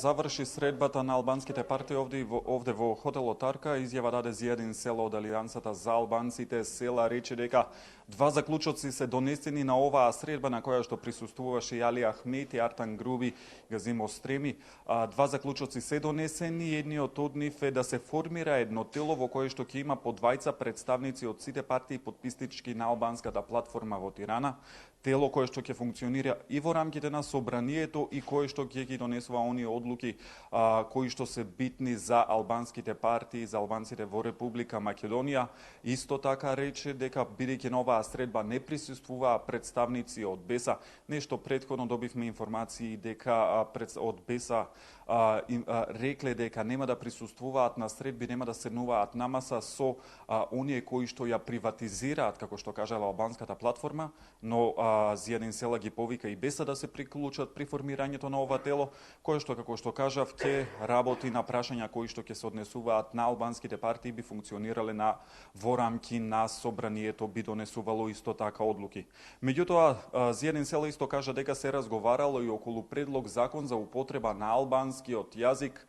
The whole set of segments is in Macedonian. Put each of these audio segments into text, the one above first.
заврши средбата на албанските партии овде во хотелот Тарка, изјава даде Зијадин Села од Алијансата за албанците. Села рече дека два заклучоци се донесени на оваа средба на која што присуствуваше Али Ахмети, Артан Груби, Газим Остреми. Два заклучоци се донесени, едниот од нив е да се формира едно тело во кое што ќе има по двајца представници од сите партии подписнички на албанската платформа во Тирана. Тело кое што ќе функционира и во рамките на собранието и кое што ќе ги донесува оние одлуки кои што се битни за албанските партии, за албанците во Република Македонија. Исто така рече дека бидејќи на оваа средба не присуствуваа представници од БЕСА, нешто претходно добивме информации дека од БЕСА рекле дека нема да присуствуваат на средби, нема да седнуваат на маса со оние кои што ја приватизираат, како што кажала албанската платформа, но Зијадин Села ги повика и БЕСА да се приклучат при формирањето на ова тело, кое што, како што кажав, ќе работи на прашања кои што ќе се однесуваат на албанските партии, би функционирале во рамки на собранието, би донесувало исто така одлуки. Меѓутоа, Зијадин Села исто кажа дека се разговарало и околу предлог закон за употреба на албанскиот јазик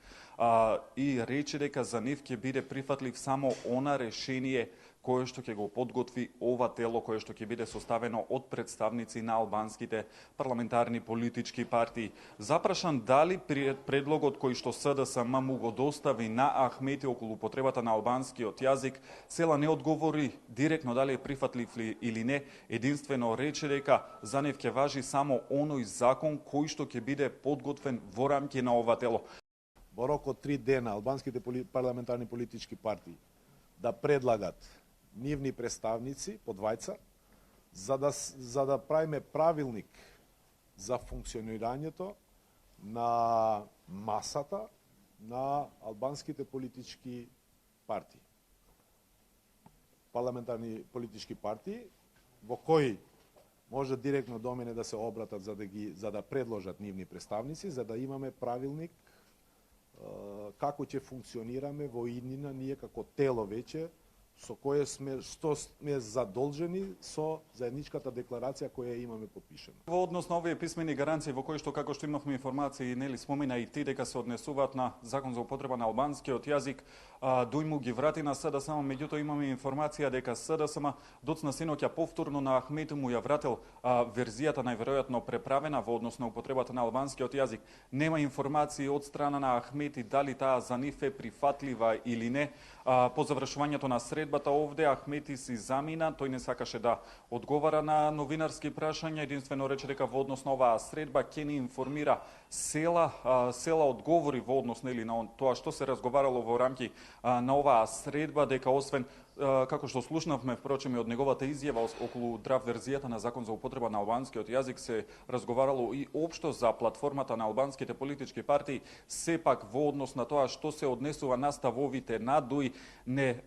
и рече дека за нив ќе биде прифатлив само она решение кое што ќе го подготви ова тело, кое што ќе биде составено од представници на албанските парламентарни политички партии. Запрашан дали предлогот кој што СДСМ му го достави на Ахмети околу потребата на албанскиот јазик, Села не одговори директно дали е прифатлив или не, единствено рече дека за нив ќе важи само оној закон кој што ќе биде подготвен во рамки на ова тело. Во рок од 3 дена албанските парламентарни политички партии да предлагат нивни представници по двајца, за да правиме правилник за функционирањето на масата на албанските политички партии. Парламентарни политички партии во кои може директно до мене да се обратат за да предложат нивни представници, за да имаме правилник како ќе функционираме во иднина ние како тело веќе, со кое сме задолжени со заедничката декларација која имаме подпишена. Во однос на овие писмени гаранции во кои што, како што имавме информации, нели спомена и ти дека се однесуваат на закон за употреба на албанскиот јазик, Дујму ги врати на СДСМ, меѓутоа имаме информација дека СДСМ доцна синоќа повторно на Ахмети му ја вратил верзијата најверојатно преправена во однос на употребата на албанскиот јазик. Нема информации од страна на Ахмети дали таа за нив е прифатлива или не. По завршувањето на средбата овде Ахмети си замина, тој не сакаше да одговара на новинарски прашања, единствено рече дека во однос на оваа средба ќе ни информира Села. Села одговори во однос на тоа што се разговарало во рамки на оваа средба, дека освен како што слушнавме впрочем и од неговата изјава околу драв верзијата на закон за употреба на албанскиот јазик, се разговарало и општо за платформата на албанските политички партии, сепак во однос на тоа што се однесува на ставовите на ДУИ, не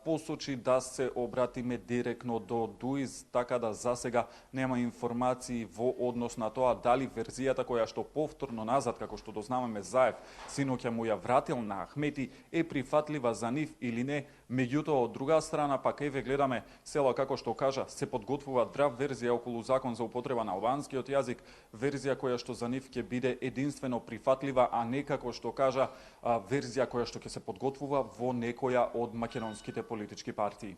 посочи да се обратиме директно до ДУИ, така да засега нема информации во однос на тоа дали верзијата која што повторно назад, како што дознаваме Заев, синоќа му ја вратил на Ахмети, е прифатлива за нив или не. Меѓутоа, од друга страна, пак еве гледаме Села како што кажа, се подготвува драв верзија околу закон за употреба на албанскиот јазик, верзија која што за нив ќе биде единствено прифатлива, а не како што кажа верзија која што ќе се подготвува во некоја од македонските политички партии.